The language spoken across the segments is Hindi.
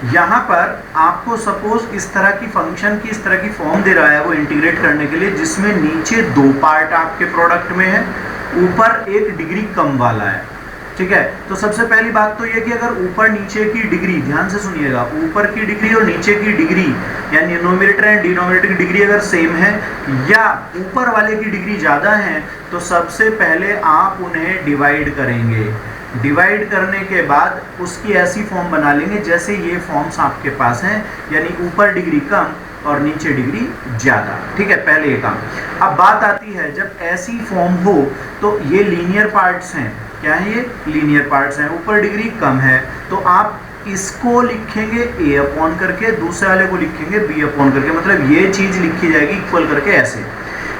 यहाँ पर आपको सपोज इस तरह की फंक्शन की इस तरह की फॉर्म दे रहा है वो इंटीग्रेट करने के लिए, जिसमें नीचे 2 पार्ट आपके प्रोडक्ट में है, ऊपर एक डिग्री कम वाला है। ठीक है, तो सबसे पहली बात तो ये कि अगर ऊपर नीचे की डिग्री, ध्यान से सुनिएगा, ऊपर की डिग्री और नीचे की डिग्री यानी न्यूमरेटर एंड डिनोमिनेटर की डिग्री अगर सेम है या ऊपर वाले की डिग्री ज़्यादा है तो सबसे पहले आप उन्हें डिवाइड करेंगे। डिवाइड करने के बाद उसकी ऐसी फॉर्म बना लेंगे जैसे ये फॉर्म्स आपके पास हैं, यानी ऊपर डिग्री कम और नीचे डिग्री ज़्यादा। ठीक है, पहले ये काम। अब बात आती है जब ऐसी फॉर्म हो तो ये लीनियर पार्ट्स हैं। क्या है ये? लीनियर पार्ट्स हैं। ऊपर डिग्री कम है तो आप इसको लिखेंगे a अपॉन करके, दूसरे वाले को लिखेंगे b अपॉन करके, मतलब ये चीज़ लिखी जाएगी इक्वल करके ऐसे।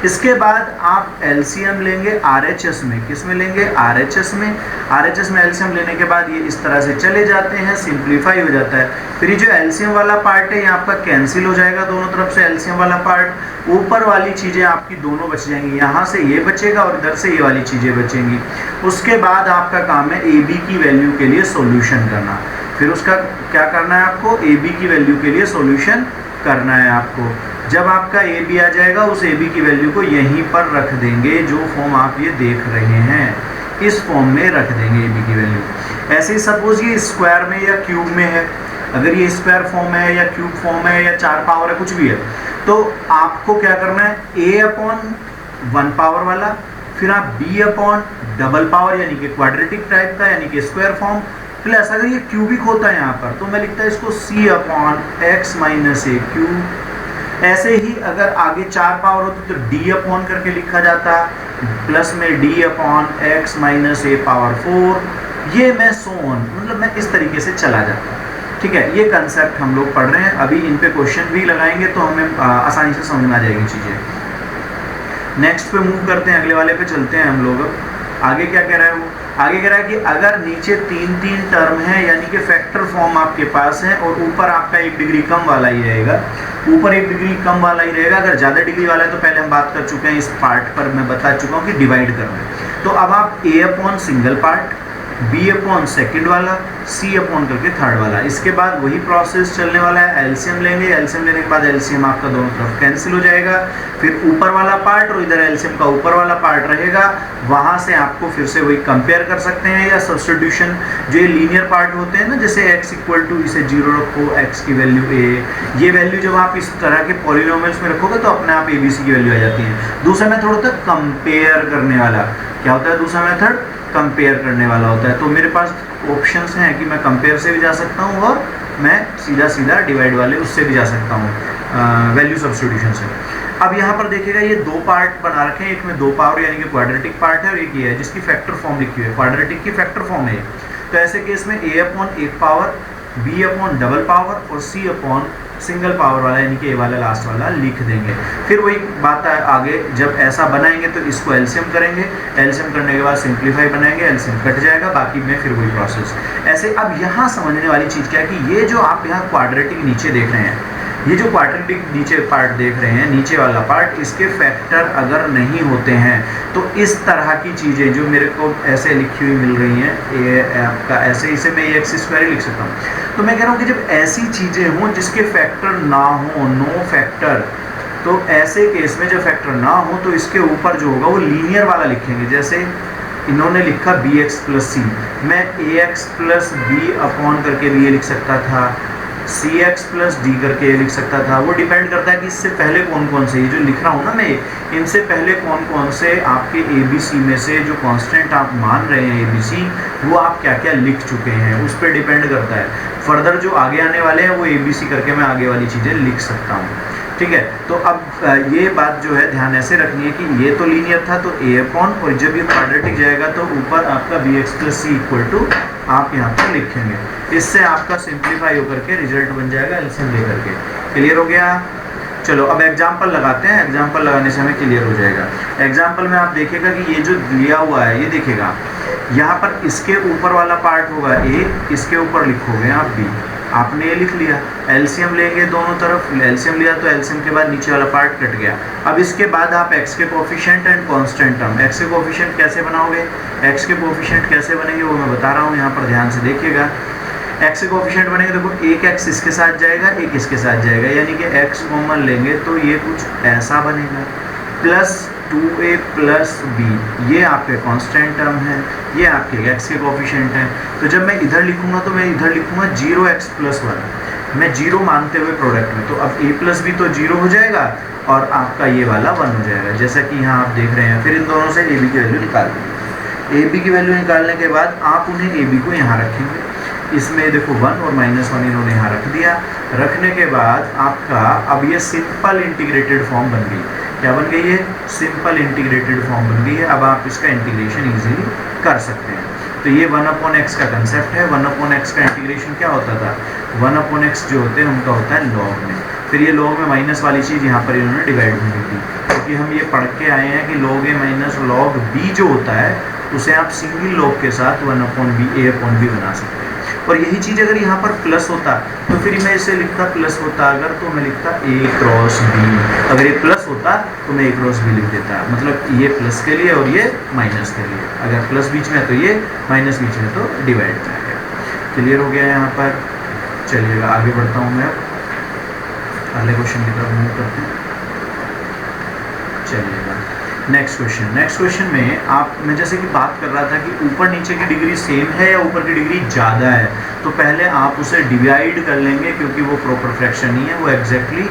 इसके बाद आप एलसीएम लेंगे आरएचएस में। किस में लेंगे? आरएचएस में। आरएचएस में एलसीएम लेने के बाद ये इस तरह से चले जाते हैं, सिंप्लीफाई हो जाता है। फिर ये जो एलसीएम वाला पार्ट है ये आपका कैंसिल हो जाएगा दोनों तरफ से एलसीएम वाला पार्ट। ऊपर वाली चीज़ें आपकी दोनों बच जाएंगी, यहाँ से ये बचेगा और इधर से ये वाली चीज़ें बचेंगी। उसके बाद आपका काम है ए बी की वैल्यू के लिए सोल्यूशन करना। फिर उसका क्या करना है आपको? ए बी की वैल्यू के लिए सोल्यूशन करना है आपको। जब आपका ए बी आ जाएगा उस ए बी की वैल्यू को यहीं पर रख देंगे, जो फॉर्म आप ये देख रहे हैं इस फॉर्म में रख देंगे ए बी की वैल्यू। ऐसे ही सपोज ये स्क्वायर में या क्यूब में है, अगर ये स्क्वायर फॉर्म है या क्यूब फॉर्म है या 4 पावर है, कुछ भी है, तो आपको क्या करना है? a अपॉन 1 पावर वाला, फिर आप b अपॉन डबल पावर यानी कि क्वाड्रेटिक टाइप का यानी कि स्क्वायर फॉर्म, प्लस अगर ये क्यूबिक होता है यहाँ पर तो मैं लिखता है इसको c अपॉन x माइनस ए क्यूब। ऐसे ही अगर आगे 4 पावर होती तो d अपॉन करके लिखा जाता, प्लस में d अपॉन x माइनस ए पावर 4, ये मैं सो ऑन, मतलब मैं इस तरीके से चला जाता। ठीक है, ये कंसेप्ट हम लोग पढ़ रहे हैं, अभी इन पे क्वेश्चन भी लगाएंगे तो हमें आसानी से समझ में आ जाएगी चीज़ें। नेक्स्ट पे मूव करते हैं, अगले वाले पे चलते हैं हम लोग। आगे क्या कह रहा है वो? आगे कह रहा है कि अगर नीचे 3 टर्म है यानी कि फैक्टर फॉर्म आपके पास है और ऊपर आपका 1 डिग्री कम वाला ही रहेगा, ऊपर 1 डिग्री कम वाला ही रहेगा। अगर ज़्यादा डिग्री वाला है तो पहले हम बात कर चुके हैं, इस पार्ट पर मैं बता चुका हूँ कि डिवाइड करना है। तो अब आप a upon single part, b upon second वाला, c अपॉन करके थर्ड वाला, इसके बाद वही प्रोसेस चलने वाला है। एलसीएम लेंगे, एलसीएम लेने के बाद एलसीएम आपका दोनों तरफ कैंसिल हो जाएगा, फिर ऊपर वाला पार्ट और इधर एलसीएम का ऊपर वाला पार्ट रहेगा, वहाँ से आपको फिर से वही कंपेयर कर सकते हैं या सब्स्टिट्यूशन। जो ये लीनियर पार्ट होते हैं ना, जैसे x इक्वल टू इसे 0 रखो, x की वैल्यू a, ये वैल्यू जब आप इस तरह के पॉलिनोमियल्स में रखोगे तो अपने आप abc की वैल्यू आ जाती है। दूसरा मेथड होता है कंपेयर करने वाला। क्या होता है दूसरा मेथड? कंपेयर करने वाला होता है। तो मेरे पास ऑप्शंस हैं कि मैं कंपेयर से भी जा सकता हूँ और मैं सीधा सीधा डिवाइड वाले उससे भी जा सकता हूँ, वैल्यू सब्स्टिट्यूशन से। अब यहाँ पर देखिएगा ये 2 पार्ट बना रखे हैं, एक में 2 पावर यानी कि क्वाड्रेटिक पार्ट है और एक ये है जिसकी फैक्टर फॉर्म लिखी हुई है, क्वाड्रेटिक की फैक्टर फॉर्म है। तो ऐसे केस में a upon 1 power, b upon double power और c अपॉन सिंगल पावर वाला यानी कि a वाला लास्ट वाला लिख देंगे। फिर वही बात है आगे, जब ऐसा बनाएंगे तो इसको एलसीएम करेंगे, एलसीएम करने के बाद सिंप्लीफाई बनाएंगे, एलसीएम कट जाएगा, बाकी में फिर वही प्रोसेस ऐसे। अब यहाँ समझने वाली चीज़ क्या है कि ये जो आप यहाँ क्वाड्रेटिक नीचे देख रहे हैं, ये जो क्वाड्रेटिक नीचे पार्ट देख रहे हैं, नीचे वाला पार्ट, इसके फैक्टर अगर नहीं होते हैं तो इस तरह की चीज़ें जो मेरे को ऐसे लिखी हुई मिल रही हैं, ये आपका ऐसे इसे मैं एक्स स्क्वायर ही लिख सकता हूँ। तो मैं कह रहा हूँ कि जब ऐसी चीज़ें हों जिसके फैक्टर ना हो, नो फैक्टर, तो ऐसे केस में जब फैक्टर ना हो तो इसके ऊपर जो होगा वो लीनियर वाला लिखेंगे। जैसे इन्होंने लिखा बी एक्स प्लस सी, मैं ए एक्स प्लस बी अपॉन करके भी ये लिख सकता था, सी एक्स प्लस डी करके लिख सकता था। वो डिपेंड करता है कि इससे पहले कौन कौन से, ये जो लिख रहा हूँ ना मैं, इनसे पहले कौन कौन से आपके ए बी सी में से जो कांस्टेंट आप मान रहे हैं ए बी सी, वो आप क्या क्या लिख चुके हैं, उस पर डिपेंड करता है। फर्दर जो आगे आने वाले हैं वो ए बी सी करके मैं आगे वाली चीज़ें लिख सकता हूँ। ठीक है, तो अब ये बात जो है ध्यान ऐसे रखनी है कि ये तो लीनियर था तो a अपॉन, और जब ये क्वाड्रेटिक जाएगा तो ऊपर आपका B X plus C equal to आप यहाँ पर लिखेंगे। इससे आपका सिंप्लीफाई होकर के रिजल्ट बन जाएगा एलसीएम लेकर के। क्लियर हो गया? चलो अब एग्जाम्पल लगाते हैं, एग्जाम्पल लगाने से हमें क्लियर हो जाएगा। एग्जाम्पल में आप देखिएगा कि ये जो लिया हुआ है, ये देखिएगा यहाँ पर इसके ऊपर वाला पार्ट होगा a, इसके ऊपर लिखोगे आप b, आपने ये लिख लिया। एलसीएम लेंगे दोनों तरफ, एलसीएम लिया तो एलसीएम के बाद नीचे वाला पार्ट कट गया। अब इसके बाद आप x के coefficient and constant term, x के कोफिशिएंट कैसे बनाओगे, x के कोफिशिएंट कैसे बनेंगे वो मैं बता रहा हूँ, यहाँ पर ध्यान से देखिएगा। एक्स के कोफिशिएंट बनेंगे, देखो एक एक्स इसके साथ जाएगा, एक इसके साथ जाएगा, यानी कि एक्स कॉमन लेंगे तो ये कुछ ऐसा बनेगा, प्लस 2a प्लस b, ये आपके कांस्टेंट टर्म है, ये आपके एक्स के कोफिशिएंट हैं। तो जब मैं इधर लिखूंगा तो मैं इधर लिखूंगा 0x + 1, मैं 0 मानते हुए प्रोडक्ट में, तो अब a प्लस b तो 0 हो जाएगा और आपका ये वाला 1 हो जाएगा, जैसा कि यहाँ आप देख रहे हैं। फिर इन दोनों से ab की वैल्यू निकाल देंगे। ab की वैल्यू निकालने के बाद आप उन्हें ab को यहाँ रखेंगे, इसमें देखो 1 और -1 इन्होंने यहाँ रख दिया। रखने के बाद आपका अब ये सिंपल इंटीग्रेटेड फॉर्म बन गई। क्या बन गई है? सिंपल इंटीग्रेटेड फॉर्म बन गई है। अब आप इसका इंटीग्रेशन इजीली कर सकते हैं। तो ये 1/x का कंसेप्ट है। 1/x का इंटीग्रेशन क्या होता था? 1/x जो होते हैं उनका होता है लॉग में, फिर ये लॉग में माइनस वाली चीज़ यहाँ पर इन्होंने डिवाइड होनी थी, क्योंकि हम ये पढ़ के आए हैं कि log a minus log b जो होता है उसे आप सिंगल लॉग के साथ 1/b a/b बना सकते हैं। और यही चीज़ अगर यहाँ पर प्लस होता तो फिर मैं इसे लिखता, प्लस होता अगर तो मैं लिखता a क्रॉस b, अगर ये प्लस होता तो मैं a क्रॉस b लिख देता, मतलब ये प्लस के लिए और ये माइनस के लिए, अगर प्लस बीच में तो ये माइनस बीच में तो डिवाइड में आ गया। क्लियर हो गया यहाँ पर? चलिएगा आगे बढ़ता हूँ मैं, अगले क्वेश्चन की तरफ मूव करते हैं। चलिएगा नेक्स्ट क्वेश्चन में मैं जैसे कि बात कर रहा था कि ऊपर नीचे की डिग्री सेम है या ऊपर की डिग्री ज़्यादा है, तो पहले आप उसे डिवाइड कर लेंगे, क्योंकि वो प्रॉपर फ्रैक्शन नहीं है, वो एग्जैक्टली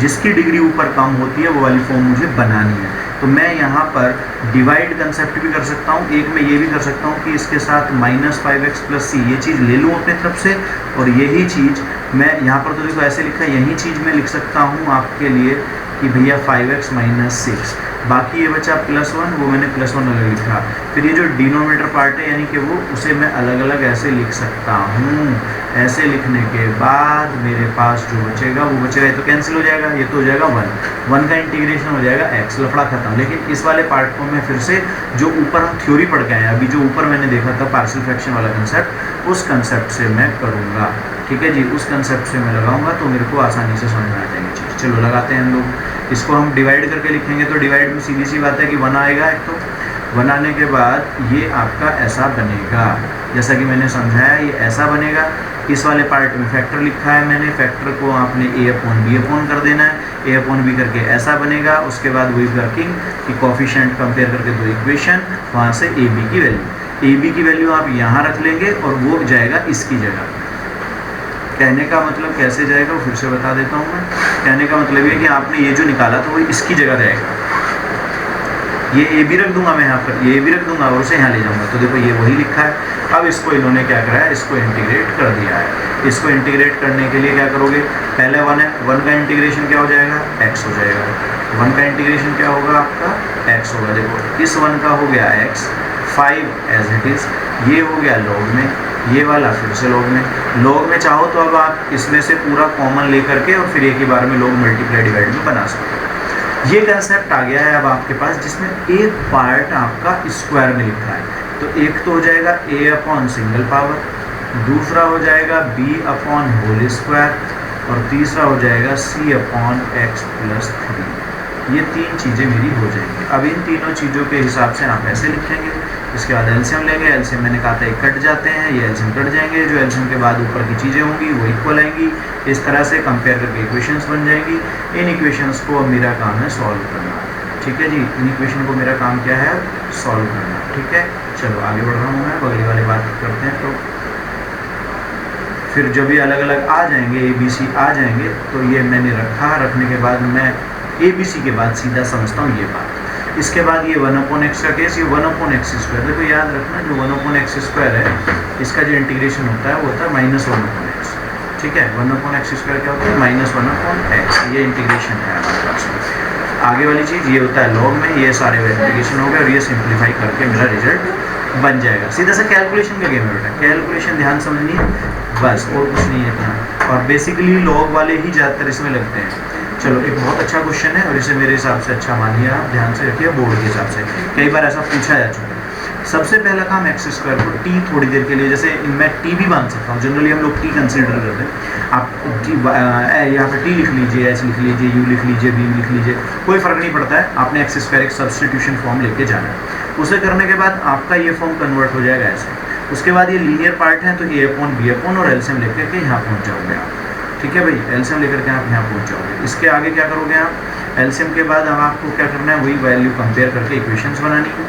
जिसकी डिग्री ऊपर कम होती है वो वाली फॉर्म मुझे बनानी है। तो मैं यहाँ पर डिवाइड कंसेप्ट भी कर सकता हूँ, एक मैं ये भी कर सकता हूँ कि इसके साथ -5x + c ये चीज़ ले लूँ अपने तरफ से, और यही चीज़ मैं यहाँ पर तो देखो ऐसे लिखा है, यही चीज़ मैं लिख सकता हूँ आपके लिए कि भैया 5x - 6, बाकी ये बचा +1, वो मैंने +1 अलग लिखा। फिर ये जो डिनोमिनेटर पार्ट है यानी कि वो उसे मैं अलग अलग ऐसे लिख सकता हूँ। ऐसे लिखने के बाद मेरे पास जो बचेगा वो बचेगा, ये तो कैंसिल हो जाएगा, ये तो हो जाएगा 1 का इंटीग्रेशन हो जाएगा x, लफड़ा खत्म। लेकिन इस वाले पार्ट को मैं फिर से जो ऊपर हम थ्योरी पढ़ के आए हैं, अभी जो ऊपर मैंने देखा था पार्शियल फ्रैक्शन वाला कंसेप्ट, उस कंसेप्ट से मैं करूँगा। ठीक है जी, उस कंसेप्ट से मैं लगाऊंगा तो मेरे को आसानी से समझ में आ जाएगी चीज़। चलो लगाते हैं हम लोग इसको, हम डिवाइड करके लिखेंगे तो डिवाइड में सीधी सी बात है कि 1 आएगा, एक तो 1 आने के बाद ये आपका ऐसा बनेगा, जैसा कि मैंने समझाया ये ऐसा बनेगा। इस वाले पार्ट में फैक्टर लिखा है मैंने, फैक्टर को आपने a/b कर देना है, a/b करके ऐसा बनेगा। उसके बाद वही वर्किंग कि कोफिशिएंट कंपेयर करके दो इक्वेशन, वहाँ से ab की वैल्यू आप यहाँ रख लेंगे और वो जाएगा इसकी जगह। कहने का मतलब कैसे जाएगा वो फिर से बता देता हूँ मैं। कहने का मतलब ये कि आपने ये जो निकाला तो वो इसकी जगह रहेगा, ये ए भी रख दूंगा मैं यहाँ पर, ये भी रख दूंगा और उसे यहाँ ले जाऊंगा। तो देखो ये वही लिखा है। अब इसको इन्होंने क्या करा है, इसको इंटीग्रेट कर दिया है। इसको इंटीग्रेट करने के लिए क्या करोगे, पहले 1 है, 1 का इंटीग्रेशन क्या हो जाएगा, x हो जाएगा। 1 का इंटीग्रेशन क्या होगा आपका, x होगा। देखो इस 1 का हो गया x, 5 एज इट इज़, ये हो गया लॉग में, ये वाला फिर से लॉग में चाहो तो अब आप इसमें से पूरा कॉमन लेकर के और फिर एक ही बार में लॉग मल्टीप्लाई डिवाइड में बना सकते हो। ये कंसेप्ट आ गया है अब आपके पास, जिसमें एक पार्ट आपका स्क्वायर में लिखा है। तो एक तो हो जाएगा a/∭, दूसरा हो जाएगा b/² और तीसरा हो जाएगा c/x + 3। ये 3 चीज़ें मेरी हो जाएंगी। अब इन तीनों चीज़ों के हिसाब से आप ऐसे लिखेंगे। इसके बाद एलसीएम लेंगे, एलसीएम मैंने कहा था ये कट जाते हैं, ये एलसीएम कट जाएंगे, जो एलसीएम के बाद ऊपर की चीज़ें होंगी वो इक्वल आएंगी। इस तरह से कंपेयर करके इक्वेशंस बन जाएंगी। इन इक्वेशंस को अब मेरा काम है सॉल्व करना। ठीक है जी, इन इक्वेशन को मेरा काम क्या है, सॉल्व करना। ठीक है, चलो आगे बढ़ रहा हूँ मैं, अगली वाली बात करते हैं। तो फिर जब ये अलग अलग आ जाएंगे, ABC आ जाएंगे, तो ये मैंने रखने के बाद मैं ABC के बाद सीधा समझता हूँ ये बात। इसके बाद ये 1/x का केस, ये 1/x²। देखो याद रखना जो 1/x² है इसका जो इंटीग्रेशन होता है वो होता है -1/x। ठीक है, 1/x² क्या होता है, -1/x। ये इंटीग्रेशन है हमारे पास। आगे वाली चीज़ ये होता है लॉग में, ये सारे इंटीग्रेशन हो गए और ये सिंप्लीफाई करके मेरा रिजल्ट बन जाएगा। सीधा सा कैलकुलेशन का गेम है बेटा, कैलकुलेशन ध्यान समझनी है बस, और कुछ नहीं है इतना। और बेसिकली लॉग वाले ही ज़्यादातर इसमें लगते हैं। चलो एक बहुत अच्छा क्वेश्चन है और इसे मेरे हिसाब से अच्छा मानिए, आप ध्यान से रखिए बोर्ड के हिसाब से, कई बार ऐसा पूछा जा चुका है। सबसे पहला काम x² को t थोड़ी देर के लिए, जैसे मैं t भी मान सकता हूँ, जनरली हम लोग t कंसिडर करते हैं। आप यहाँ पर t लिख लीजिए, h लिख लीजिए, u लिख लीजिए, v लिख लीजिए, कोई फ़र्क नहीं पड़ता है। आपने x² एक सब्स्टिट्यूशन फॉर्म लेके जाना है। उसे करने के बाद आपका ये फॉर्म कन्वर्ट हो जाएगा ऐसे। उसके बाद ये लीनियर पार्ट है तो ए अपॉन बी अपॉन और एलसीएम लेकर के यहाँ पहुँच जाओगे आप, ठीक है भाई, एलसीएम लेकर के आप यहाँ पहुँच जाओगे। इसके आगे क्या करोगे आप, एलसीएम के बाद अब आपको क्या करना है, वही वैल्यू कंपेयर करके इक्वेशंस बनानी है।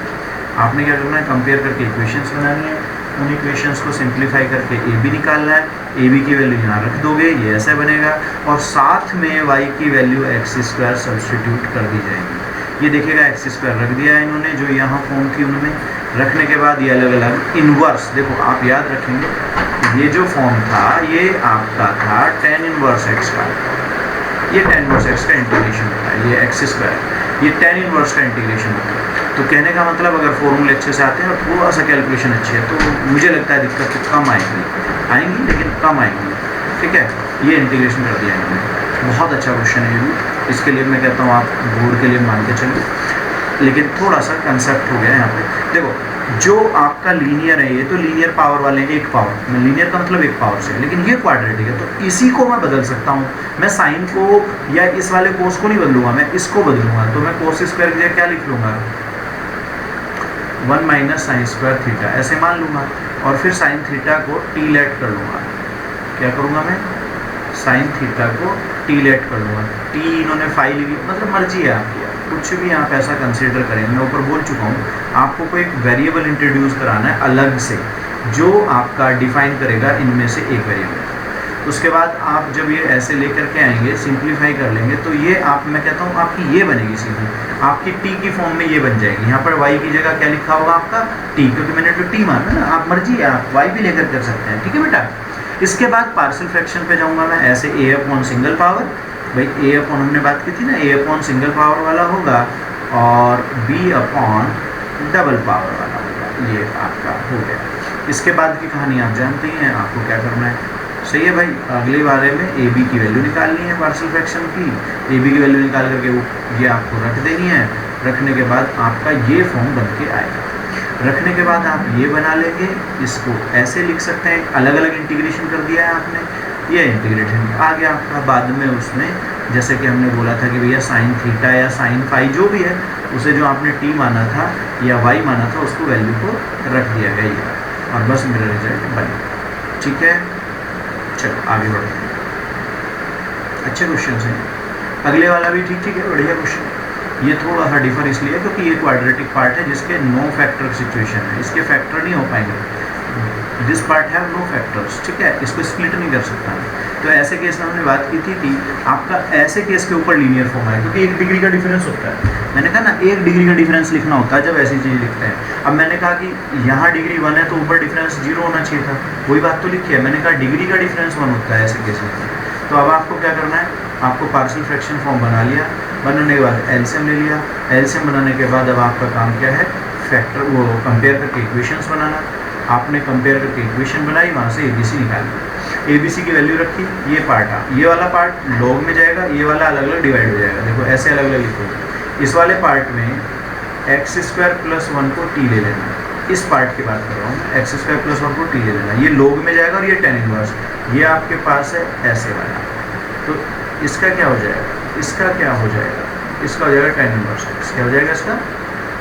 आपने क्या करना है, कंपेयर करके इक्वेशंस बनानी है, उन इक्वेशंस को सिंप्लीफाई करके ए बी निकालना है, ए बी की वैल्यू यहाँ रख दोगे, ये ऐसा बनेगा, और साथ में वाई की वैल्यू एक्स स्क्वायर सब्सटीट्यूट कर दी जाएगी। ये देखिएगा एक्स स्क्वायर रख दिया है इन्होंने, जो यहाँ फॉर्म थी उन्होंने रखने के बाद ये अलग अलग इन्वर्स, देखो आप याद रखेंगे ये जो फॉर्म था ये आपका था tan इनवर्स एक्स का, ये tan इनवर्स एक्स का इंटीग्रेशन होता है, ये एक्स स्क्वायर, ये tan इनवर्स का इंटीग्रेशन होता है। तो कहने का मतलब अगर फॉर्मूले अच्छे से आते हैं और थोड़ा सा कैलकुलेशन अच्छी है तो मुझे लगता है दिक्कत तो कम आएंगी लेकिन कम आएंगी, ठीक है। ये इंटीग्रेशन कर दिया इन्होंने, बहुत अच्छा क्वेश्चन है ये भी, इसके लिए मैं कहता हूँ आप बोर्ड के लिए मान के चलिए, लेकिन थोड़ा सा कंसेप्ट हो गया यहाँ पे। देखो जो आपका लीनियर है ये तो लीनियर पावर वाले हैं, एक पावर में, लीनियर का मतलब एक पावर से, लेकिन ये क्वाड्रेटिक है तो इसी को मैं बदल सकता हूँ। मैं साइन को या इस वाले कोस को नहीं बदलूंगा, मैं इसको बदलूंगा, तो मैं कोस स्क्वायर की जगह क्या लिख लूँगा, 1 माइनस साइन स्क्वायर थीटा ऐसे मान लूँगा, और फिर साइन थीटा को टी लेट कर लूँगा। क्या करूँगा मैं, साइन थीटा को टी लेट कर लूँगा, टी इन्होंने फाइव लिखी, मतलब मर्जी है आपकी, कुछ भी आप ऐसा कंसीडर करें। मैं ऊपर बोल चुका हूँ आपको कोई एक वेरिएबल इंट्रोड्यूस कराना है अलग से, जो आपका डिफाइन करेगा इनमें से एक वेरिएबल। उसके बाद आप जब ये ऐसे लेकर के आएंगे, सिंप्लीफाई कर लेंगे, तो ये आप, मैं कहता हूँ आपकी ये बनेगी सीधी, आपकी टी की फॉर्म में ये बन जाएगी। यहाँ पर वाई की जगह क्या लिखा होगा आपका, टी, क्योंकि मैंने तो टी माना ना, आप मर्जी है, आप वाई भी लेकर कर सकते हैं, ठीक है बेटा। इसके बाद पार्शियल फ्रैक्शन पे जाऊँगा मैं, ऐसे ए अपॉन सिंगल पावर, भाई ए अपॉन हमने बात की थी ना, ए अपॉन सिंगल पावर वाला होगा और बी अपॉन डबल पावर वाला होगा, ये आपका हो गया। इसके बाद की कहानी आप जानते ही हैं, आपको क्या करना है, सही है भाई। अगले बारे में ए बी की वैल्यू निकालनी है पार्शियल फ्रैक्शन की, ए बी की वैल्यू निकाल करके ये आपको रख देनी है। रखने के बाद आपका ये फॉर्म बन के आएगा, रखने के बाद आप ये बना लेंगे, इसको ऐसे लिख सकते हैं, अलग अलग इंटीग्रेशन कर दिया है आपने, ये इंटीग्रेशन आ गया आपका। बाद में उसमें जैसे कि हमने बोला था कि भैया साइन थीटा या साइन फाई जो भी है, उसे जो आपने टी माना था या वाई माना था, उसको वैल्यू को रख दिया गया ये, और बस मेरा रिजल्ट बन गया, ठीक है। चलो आगे बढ़ते हैं, अच्छे क्वेश्चन हैं। अगले वाला भी ठीक है, बढ़िया क्वेश्चन। ये थोड़ा सा डिफर इसलिए क्योंकि ये क्वाड्रेटिक पार्ट है जिसके नो फैक्टर सिचुएशन है, इसके फैक्टर नहीं हो पाएंगे, दिस पार्ट है नो फैक्टर्स, ठीक है, इसको स्प्लिट नहीं कर सकता। तो ऐसे केस में हमने बात की थी कि आपका ऐसे केस के ऊपर लीनियर फॉर्म है, क्योंकि 1 डिग्री का डिफरेंस होता है। मैंने कहा ना 1 डिग्री का डिफरेंस लिखना होता है जब ऐसी चीज़ लिखते हैं। अब मैंने कहा कि यहाँ डिग्री 1 है तो ऊपर डिफरेंस 0 होना चाहिए था, वही बात तो लिखी है। मैंने कहा डिग्री का डिफरेंस 1 होता है ऐसे केस में। तो अब आपको क्या करना है, आपको पार्शियल फ्रैक्शन फॉर्म बना लिया, बनाने के बाद एलसीएम ले लिया, एलसीएम बनाने के बाद अब आपका काम क्या है, फैक्टर वो कंपेयर करके इक्वेशंस बनाना। आपने कंपेयर करके इक्वेशन बनाई, वहाँ से एबीसी निकाली, एबीसी की वैल्यू रखी, ये पार्ट ये वाला पार्ट लॉग में जाएगा, ये वाला अलग अलग डिवाइड हो जाएगा। देखो ऐसे अलग अलग लिखो, इस वाले पार्ट में एक्स स्क्वायर प्लस 1 को टी ले लेना, इस पार्ट की बात कर रहा हूँ, एक्स स्क्वायर प्लस 1 को टी ले लेना, ये लॉग में जाएगा और ये tan इनवर्स, ये आपके पास है ऐसे वाला। तो इसका क्या हो जाएगा, इसका क्या हो जाएगा, इसका हो जाएगा tan इनवर्स एक्स, क्या हो जाएगा इसका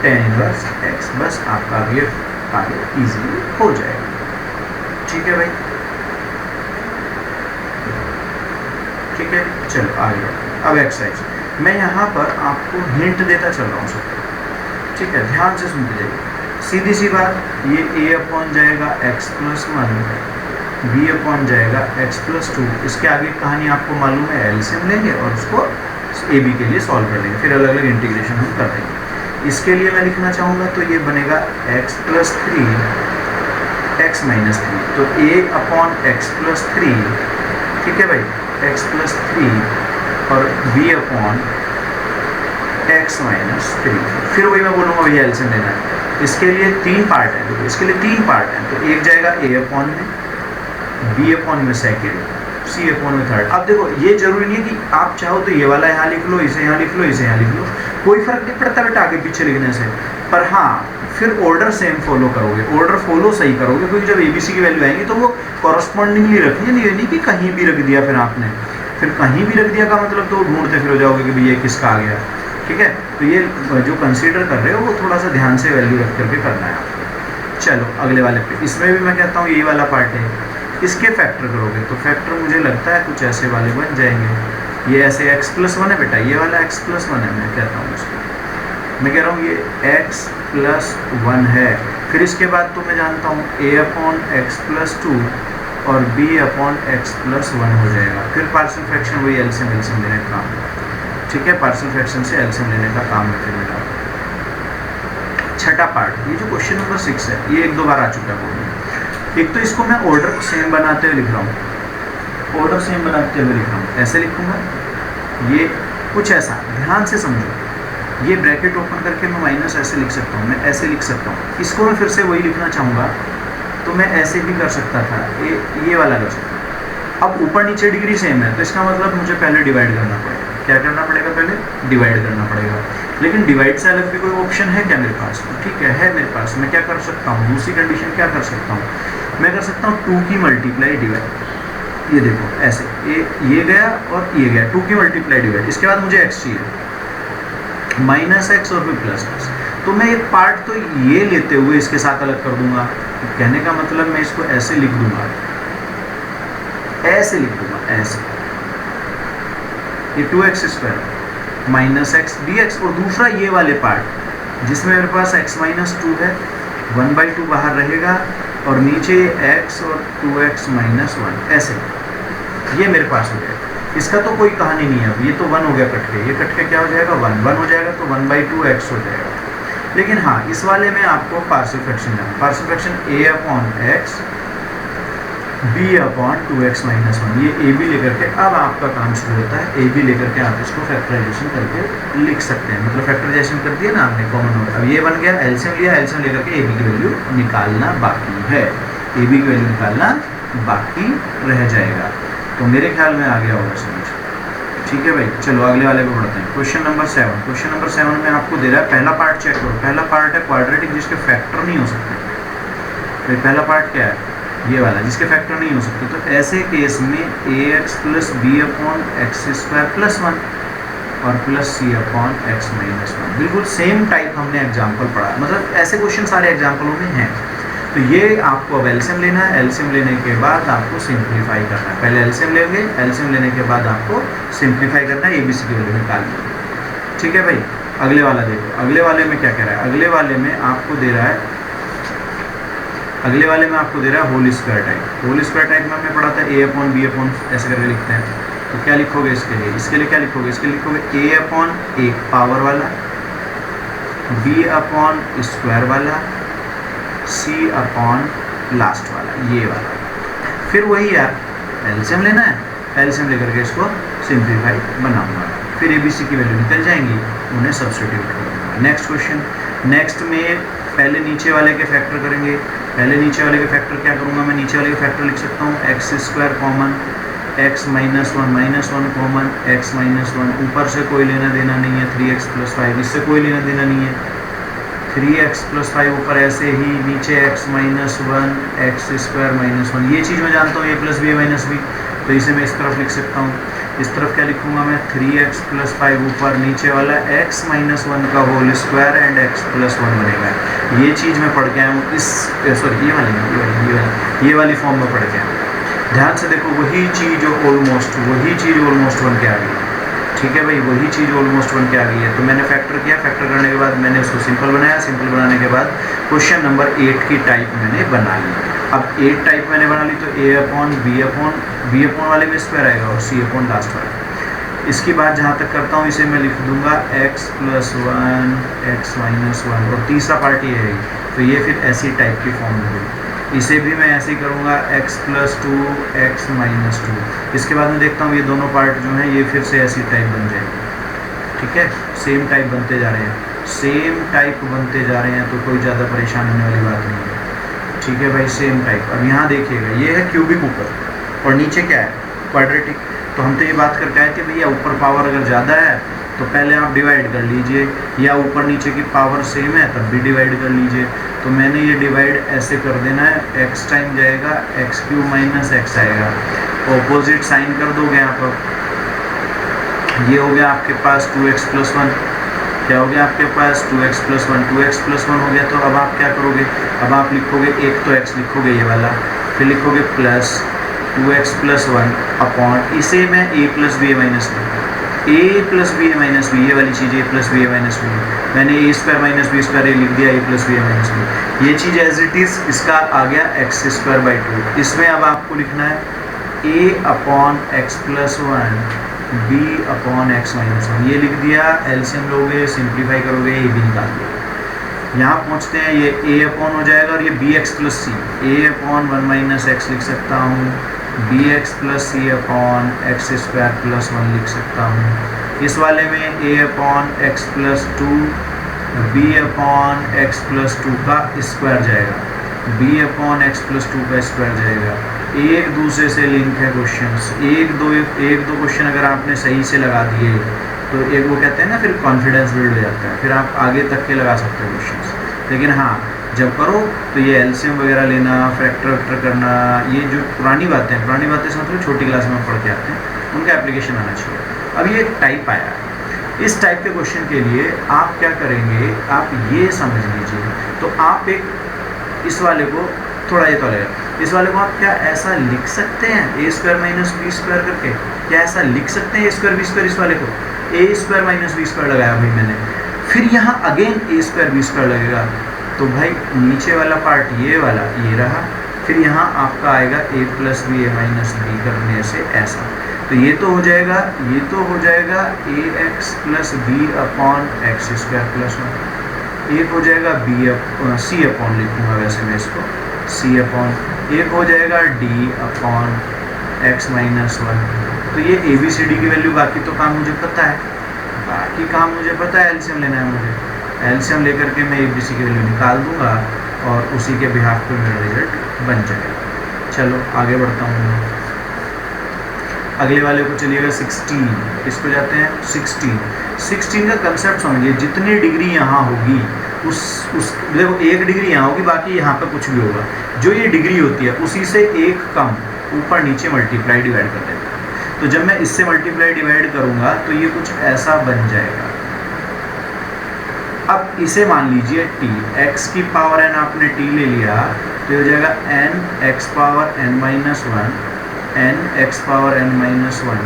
tan इनवर्स एक्स। बस आपका ये आगे इजीली हो जाएगा, ठीक है भाई, ठीक है। चलो आगे अब एक्सरसाइज, मैं यहाँ पर आपको हिंट देता चल रहा हूँ सब, ठीक है, ध्यान से सुनते जाइए। सीधी सी बात, ये a अपॉन जाएगा x प्लस 1, b अपॉन जाएगा x प्लस 2। इसके आगे कहानी आपको मालूम है, एलसीएम लेंगे और उसको ए बी के लिए सॉल्व कर लेंगे, फिर अलग अलग इंटीग्रेशन हम कर देंगे। इसके लिए मैं लिखना चाहूँगा तो ये बनेगा x प्लस 3 x माइनस 3, तो a अपॉन x प्लस 3, ठीक है भाई, x प्लस 3 और b अपॉन x माइनस 3। फिर वही मैं बोलूँगा भैया एलसीएम लेना है। इसके लिए 3 पार्ट है, देखो इसके लिए 3 पार्ट हैं, तो एक जाएगा a अपॉन में, b अपॉन में सेकेंड, c अपॉन में थर्ड। अब देखो ये जरूरी नहीं है कि आप चाहो तो ये वाला यहाँ लिख लो, इसे यहाँ लिख लो, इसे यहाँ लिख लो, कोई फर्क नहीं पड़ता बेटा आगे पीछे लिखने से। पर हाँ, फिर ऑर्डर सेम फॉलो करोगे, ऑर्डर फॉलो सही करोगे, क्योंकि जब एबीसी की वैल्यू आएंगी तो वो कॉरस्पॉन्डिंगली रखनी है, नहीं कि कहीं भी रख दिया फिर आपने, फिर कहीं भी रख दिया का मतलब तो ढूंढते फिर हो जाओगे कि भैया किसका आ गया, ठीक है। तो ये जो कंसीडर कर रहे हो वो थोड़ा सा ध्यान से वैल्यू रख करके करना है आपको। चलो अगले वाले पे, इसमें भी मैं कहता हूँ यही वाला पार्ट है, इसके फैक्टर करोगे तो फैक्टर मुझे लगता है कुछ ऐसे वाले बन जाएंगे। ये ऐसे x प्लस वन है बेटा, ये वाला x प्लस वन है, मैं कहता हूँ इसको, मैं कह रहा हूँ ये x प्लस वन है। फिर इसके बाद तो मैं जानता हूँ a upon x plus two और b upon x plus one हो जाएगा। फिर पार्शियल फ्रैक्शन वही एलसीएम लेने का काम, ठीक है, पार्शियल फ्रैक्शन से एलसीएम लेने का काम है। फिर मेरा छठा पार्ट, ये जो क्वेश्चन नंबर 6 है, ये एक दो बार आ चुका है बोर्ड में। एक तो इसको मैं ऑर्डर सेम बनाते हुए लिख रहा हूँ, ऑर्डर सेम बनाते हुए लिख रहा हूँ, ऐसे लिखूंगा, ये कुछ ऐसा, ध्यान से समझो, ये ब्रैकेट ओपन करके मैं माइनस ऐसे लिख सकता हूँ, मैं ऐसे लिख सकता हूँ। इसको मैं फिर से वही लिखना चाहूँगा तो मैं ऐसे भी कर सकता था, ये वाला कर सकता हूँ। अब ऊपर नीचे डिग्री सेम है तो इसका मतलब मुझे पहले डिवाइड करना पड़ेगा। क्या करना पड़ेगा? पहले डिवाइड करना पड़ेगा। लेकिन डिवाइड से अलग भी कोई ऑप्शन है क्या मेरे पास? ठीक है मेरे पास। मैं क्या कर सकता हूँ, दूसरी कंडीशन क्या कर सकता हूँ, मैं कर सकता हूँ 2 की मल्टीप्लाई डिवाइड। ये देखो ऐसे, ये गया और ये गया, 2 की मल्टीप्लाई डिवाइड। इसके बाद मुझे x चाहिए, माइनस एक्स और फिर प्लस एक्स। तो मैं एक पार्ट तो ये लेते हुए इसके साथ अलग कर दूंगा। कहने का मतलब मैं इसको ऐसे लिख दूंगा, ऐसे लिख दूंगा, ऐसे, ये 2x square minus x D x. और दूसरा ये वाले पार्ट जिसमें मेरे पास x माइनस टू है, 1/2 बाहर रहेगा और नीचे x और 2x माइनस वन, ऐसे ये मेरे पास हो जाएगा। इसका तो कोई कहानी नहीं है, अब ये तो 1 हो गया कट के, ये कट के क्या हो जाएगा 1 हो जाएगा, तो 1/2 x हो जाएगा। लेकिन हाँ, इस वाले में आपको पार्शियल फ्रैक्शन लेना, partial fraction a upon x b upon 2x minus one, ये a b लेकर के अब आपका काम शुरू होता है। a b लेकर के आप इसको फैक्टराइजेशन करके लिख सकते हैं, मतलब फैक्टराइजेशन कर दिया ना आपने कॉमन नोट। अब ये बन गया, एलसीएम लिया, एलसीएम लेकर के a b की वैल्यू निकालना बाकी है, a b की वैल्यू निकालना बाकी रह जाएगा। तो मेरे ख्याल में आ गया होगा समझ, ठीक है भाई। चलो अगले वाले पे बढ़ते हैं। Question number 7। क्वेश्चन नंबर 7 में आपको दे रहा है, पहला पार्ट चेक करो, पहला पार्ट है क्वाड्रेटिक जिसके फैक्टर नहीं हो सकते। तो पहला पार्ट क्या है, ये वाला जिसके फैक्टर नहीं हो सकते। तो ऐसे केस में ax plus B upon x square plus one और plus c upon x minus one, बिल्कुल सेम टाइप हमने एग्जाम्पल पढ़ा, मतलब ऐसे क्वेश्चन सारे एग्जाम्पलों में हैं। तो ये आपको अब एलसीएम लेना है, एलसीएम लेने के बाद आपको सिंप्लीफाई करना है। पहले एलसीएम लेंगे, एलसीएम लेने के बाद आपको सिंप्लीफाई करना है, एबीसी की वैल्यू निकालनी है, ठीक है भाई। अगले वाला देखो, अगले वाले में क्या कह रहा है, अगले वाले में आपको दे रहा है, अगले वाले में आपको दे रहा है whole square type. Whole square type में हमने पढ़ा था a अपॉन बी अपॉन ऐसे करके लिखते हैं। तो क्या लिखोगे इसके लिए, इसके लिए क्या लिखोगे, इसके लिए लिखोगे a अपॉन एक पावर वाला, b अपॉन स्क्वायर वाला, c अपॉन लास्ट वाला, ये वाला। फिर वही यार एलसीएम लेना है, एलसीएम लेकर के इसको सिंप्लीफाई बनाऊंगा, फिर abc की वैल्यू निकल जाएंगी, उन्हें सब्स्टिट्यूट कर दूंगा। नेक्स्ट क्वेश्चन, नेक्स्ट में पहले नीचे वाले के फैक्टर करेंगे। पहले नीचे वाले के फैक्टर क्या करूँगा, मैं नीचे वाले के फैक्टर लिख सकता हूँ x square common, x minus one common, x minus one, ऊपर से कोई लेना देना नहीं है, 3x प्लस 5, इससे कोई लेना देना नहीं है, 3x प्लस 5 ऊपर ऐसे ही, नीचे x minus one, x square minus one, ये चीज़ मैं जानता हूँ, a plus b minus b, तो इसे मैं इस तरफ लिख सकता हूँ। इस तरफ क्या लिखूंगा मैं, 3x प्लस 5 ऊपर, नीचे वाला x माइनस वन का whole square and x plus one बनेगा। ये चीज़ मैं पढ़ के आया हूँ इस, सॉरी ये वाली फॉर्म में पढ़ के आया हूँ। ध्यान से देखो, वही चीज़ ऑलमोस्ट बन के आ गई, ठीक है भाई, वही चीज़ ऑलमोस्ट बन के आ गई है। तो मैंने फैक्टर किया, फैक्टर करने के बाद मैंने उसको सिंपल बनाया, सिंपल बनाने के बाद क्वेश्चन नंबर 8 की टाइप मैंने बना ली। अब 8 टाइप मैंने बना ली, तो a अपॉन बी अपॉन वाले में स्क्वायर आएगा और c अपॉन लास्ट वाला। इसकी बात जहाँ तक करता हूँ, इसे मैं लिख दूंगा x plus one, x minus one, और तीसरा पार्ट ये है, तो ये फिर ऐसी टाइप की फॉर्म में हुई। इसे भी मैं ऐसे ही करूँगा, x plus two, x minus two. इसके बाद मैं देखता हूँ ये दोनों पार्ट जो हैं ये फिर से ऐसी टाइप बन जाएंगे, ठीक है, सेम टाइप बनते जा रहे हैं, सेम टाइप बनते जा रहे हैं, तो कोई ज़्यादा परेशान होने वाली बात नहीं है, ठीक है भाई, सेम टाइप। अब यहाँ देखिएगा, ये है क्यूबिक ऊपर और नीचे क्या है, क्वाड्रेटिक। तो हम तो ये बात करके आए थे भैया, ऊपर पावर अगर ज़्यादा है तो पहले आप डिवाइड कर लीजिए, या ऊपर नीचे की पावर सेम है तब भी डिवाइड कर लीजिए। तो मैंने ये डिवाइड ऐसे कर देना है, x टाइम जाएगा, एक्स क्यूब माइनस एक्स आएगा, ऑपोजिट साइन कर दोगे आप। ये हो गया आपके पास 2x प्लस वन, क्या हो गया आपके पास 2x प्लस 1, 2x प्लस 1 हो गया। तो अब आप क्या करोगे, अब आप लिखोगे एक तो x लिखोगे ये वाला, फिर लिखोगे प्लस 2x प्लस 1 अपॉन, इसे मैं a plus B A minus B, a plus B A minus B, ये वाली चीज़ a plus B A minus B, मैंने a square minus B square A लिख दिया, a plus B A minus B, ये चीज़ एज इट इज़, इसका आ गया एक्स स्क्वायर बाई 2। इसमें अब आपको लिखना है a upon x plus 1 b upon x minus 1, ये लिख दिया। एलसीएम लोगे, सिंप्लीफाई करोगे, ये भी निकाल दोगे। यहाँ पहुँचते हैं, ये a अपॉन हो जाएगा और ये बी एक्स प्लस सी, ए अपॉन 1 माइनस एक्स लिख सकता हूँ, B X plus c upon x square plus 1 लिख सकता हूँ। इस वाले में a upon x plus 2 b upon x plus 2 का स्क्वायर जाएगा, b अपॉन एक्स प्लस 2 का स्क्वायर जाएगा। एक दूसरे से लिंक है क्वेश्चंस, एक दो क्वेश्चन अगर आपने सही से लगा दिए तो एक वो कहते हैं ना, फिर कॉन्फिडेंस बिल्ड हो जाता है, फिर आप आगे तक के लगा सकते हो क्वेश्चंस। लेकिन हाँ, जब करो तो ये एलसीएम वगैरह लेना, फैक्टर वैक्टर करना, ये जो पुरानी बातें से मतलब छोटी क्लास में पढ़ के आते हैं, उनका एप्लीकेशन आना चाहिए। अब ये टाइप आया है, इस टाइप के क्वेश्चन के लिए आप क्या करेंगे, आप ये समझ लीजिए। तो आप एक इस वाले को थोड़ा ये तो लगेगा, इस वाले को आप क्या ऐसा लिख सकते हैं ए स्क्वायर माइनस बी स्क्वायर करके, क्या ऐसा लिख सकते हैं ए स्क्वायर बी स्क्वायर, इस वाले को ए स्क्वायर माइनस बी स्क्वायर लगाया भाई मैंने, फिर यहाँ अगेन ए स्क्वायर बी स्क्वायर लगेगा, तो भाई नीचे वाला पार्ट ये वाला ये रहा, फिर यहाँ आपका आएगा ए plus B A minus B करने से ऐसा, तो ये तो हो जाएगा, ये तो हो जाएगा A X plus B upon x square plus 1, एक हो जाएगा बी सी अपॉन लिखूँगा वैसे मैं इसको, सी अपॉन, एक हो जाएगा डी अपॉन एक्स माइनस 1। तो ये ए बी सी डी की वैल्यू, बाकी तो काम मुझे पता है, बाकी काम मुझे पता है, एलसीएम लेना है मुझे, एलसीएम लेकर के मैं ए बी सी की वैल्यू निकाल दूंगा और उसी के बिहाफ पे मेरा रिजल्ट बन जाएगा। चलो आगे बढ़ता हूँ, अगले वाले को चलिएगा 16, इसको जाते हैं 16 का कंसेप्ट समझिए। जितनी डिग्री यहाँ होगी उस देखो, एक डिग्री यहाँ होगी, बाकी यहाँ पे कुछ भी होगा, जो ये डिग्री होती है उसी से एक कम ऊपर नीचे मल्टीप्लाई डिवाइड कर देता है। तो जब मैं इससे मल्टीप्लाई डिवाइड करूँगा तो ये कुछ ऐसा बन जाएगा। अब इसे मान लीजिए t, x की पावर n आपने t ले लिया, तो हो जाएगा n x power n minus 1, n x power n minus 1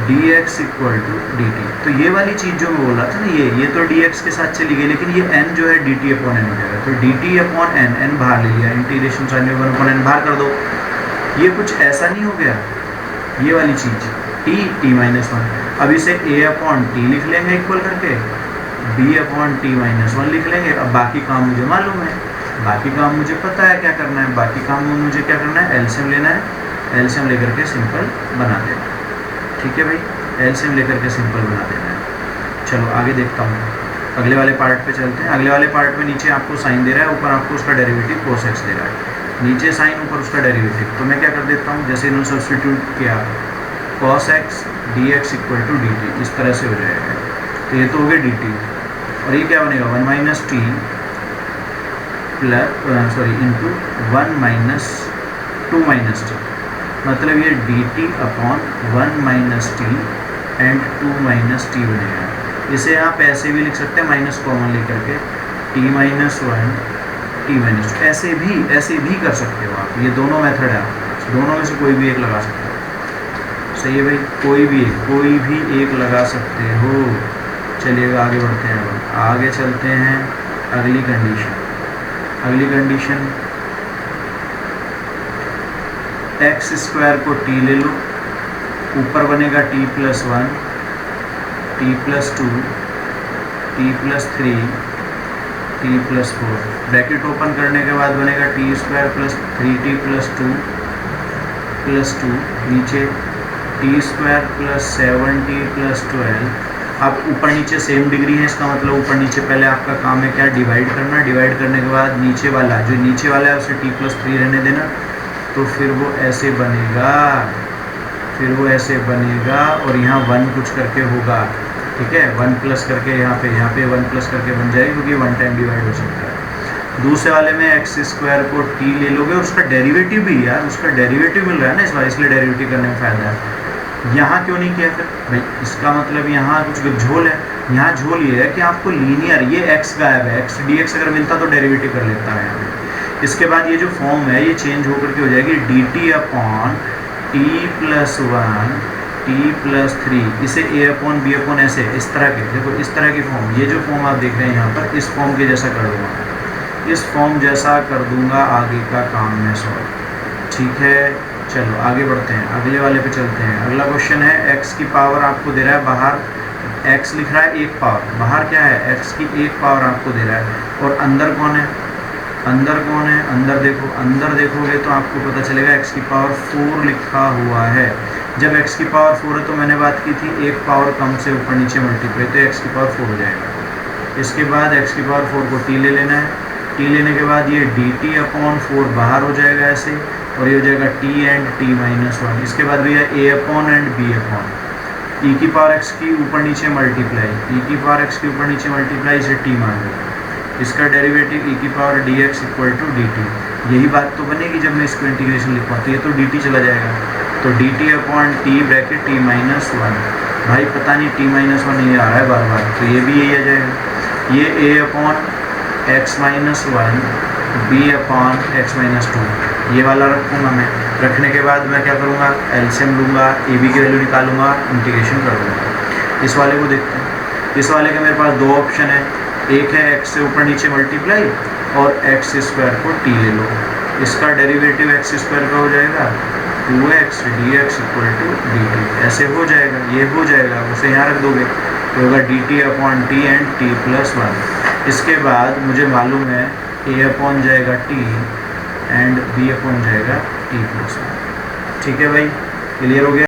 dx equal to dt। तो ये वाली चीज़ जो मैं बोल रहा था ना, ये तो dx के साथ चली गई, लेकिन ये n जो है dt अपॉन n हो जाएगा। तो dt अपॉन n बाहर ले लिया, इंटीग्रेशन साइन में 1 अपॉन n बाहर कर दो, ये कुछ ऐसा नहीं हो गया, ये वाली चीज़ t माइनस 1। अब इसे a अपॉन t लिख लेंगे इक्वल करके, b अपॉन t माइनस 1 लिख लेंगे। अब बाकी काम मुझे मालूम है, बाकी काम मुझे पता है क्या करना है, बाकी काम में मुझे क्या करना है, एलसीएम लेना है, एलसीएम लेकर के सिंपल बना देना। ठीक है भाई, एलसीएम लेकर के सिंपल बना देना है। चलो आगे देखता हूँ, अगले वाले पार्ट पे चलते हैं। अगले वाले पार्ट में नीचे आपको साइन दे रहा है, ऊपर आपको उसका डेरिवेटिव cos x दे रहा है, नीचे साइन ऊपर उसका डेरिवेटिव। तो मैं क्या कर देता हूँ, जैसे इन्होंने सब्सटीट्यूट किया cos x dx equal to dt, इस तरह से हो जाएगा। तो ये तो हो गया dt, और ये क्या बनेगा 1 minus T plus into 1 minus 2 minus T, मतलब ये dt upon 1 minus T and 2 minus T बनेगा। इसे आप ऐसे भी लिख सकते हैं, माइनस कॉमन लेकर के t माइनस 1 t माइनस 2, ऐसे भी कर सकते हो आप। ये दोनों मेथड है, दोनों में से कोई भी एक लगा सकते हो। सही है भाई, कोई भी एक लगा सकते हो। चलिएगा आगे बढ़ते हैं, अब आगे चलते हैं। अगली कंडीशन एक्स स्क्वायर को t ले लो, ऊपर बनेगा t plus 1, t plus 2, t plus 3, t plus 4, bracket open करने के बाद बनेगा t square plus 3t plus 2, नीचे t square plus 7t plus 12। अब ऊपर नीचे सेम डिग्री है, इसका मतलब ऊपर नीचे पहले आपका काम है क्या, डिवाइड करना। डिवाइड करने के बाद नीचे वाला है उसे t प्लस 3 रहने देना, तो फिर वो ऐसे बनेगा, और यहाँ 1 कुछ करके होगा। ठीक है, 1 प्लस करके यहाँ पे 1 प्लस करके बन जाएगी, क्योंकि 1 टाइम डिवाइड हो सकता है। दूसरे वाले में एक्स स्क्वायर को t ले लोगे, और उसका डेरिवेटिव भी यार, उसका डेरिवेटिव मिल रहा है ना इस बार, इसलिए डेरिवेटिव करने में फ़ायदा है। यहाँ क्यों नहीं किया फिर भाई, इसका मतलब यहाँ कुछ झोल है। यहाँ झोल ये है कि आपको लीनियर, ये x गायब है, x dx अगर मिलता तो डेरिवेटिव कर लेता है यहाँ पे। इसके बाद ये जो फॉर्म है ये चेंज होकर के हो जाएगी dt upon t plus 1 t plus 3, इसे a अपॉन b अपॉन ऐसे, इस तरह के, देखो इस तरह की फॉर्म, ये जो फॉर्म आप देख रहे हैं यहाँ पर, इस फॉर्म के जैसा कर दूँगा, इस फॉर्म जैसा कर दूँगा, आगे का काम मैं सॉल्व। ठीक है, चलो आगे बढ़ते हैं, अगले वाले पे चलते हैं। अगला क्वेश्चन है x की पावर आपको दे रहा है बाहर, x लिख रहा है एक पावर, बाहर क्या है x की एक पावर आपको दे रहा है, और अंदर कौन है, अंदर कौन है, अंदर देखो, अंदर देखोगे तो आपको पता चलेगा x की पावर 4 लिखा हुआ है। जब x की पावर 4 है तो मैंने बात की थी एक पावर कम से ऊपर नीचे मल्टीप्लाई, तो x की पावर 4 हो जाएगा। इसके बाद x की पावर 4 को t ले लेना है, t लेने के बाद ये dt अपॉन 4 बाहर हो जाएगा ऐसे, और ये हो जाएगा t एंड t माइनस 1। इसके बाद भैया a upon and b upon e की पावर x की ऊपर नीचे मल्टीप्लाई, e की पावर x की ऊपर नीचे मल्टीप्लाई, इसे t मान लो, इसका डेरिवेटिव e की power dx equal to dt। यही बात तो बनेगी जब मैं इसको इंटीग्रेशन लिखूँ, तो ये तो dt चला जाएगा, तो dt upon t bracket t minus 1, भाई पता नहीं t माइनस 1 ये आ रहा है बार बार, तो ये भी यही आ जाएगा, ये a upon x minus 1 b upon x minus 2, ये वाला रखूँगा मैं। रखने के बाद मैं क्या करूँगा, एलसीएम लूँगा, ए बी की वैल्यू निकालूंगा, इंटीग्रेशन कर दूँगा। इस वाले को देखते हैं, इस वाले के मेरे पास दो ऑप्शन है, एक है x से ऊपर नीचे मल्टीप्लाई और x स्क्वायर को t ले लो, इसका डेरिवेटिव x स्क्वायर का हो जाएगा 2x dx equal to dt, ऐसे हो जाएगा, ये हो जाएगा, उसे यहाँ रख दोगे तो होगा dt upon t and t plus 1। इसके बाद मुझे मालूम है a अपॉन जाएगा t एंड b अपॉन जाएगा t प्लस 1। ठीक है भाई, क्लियर हो गया।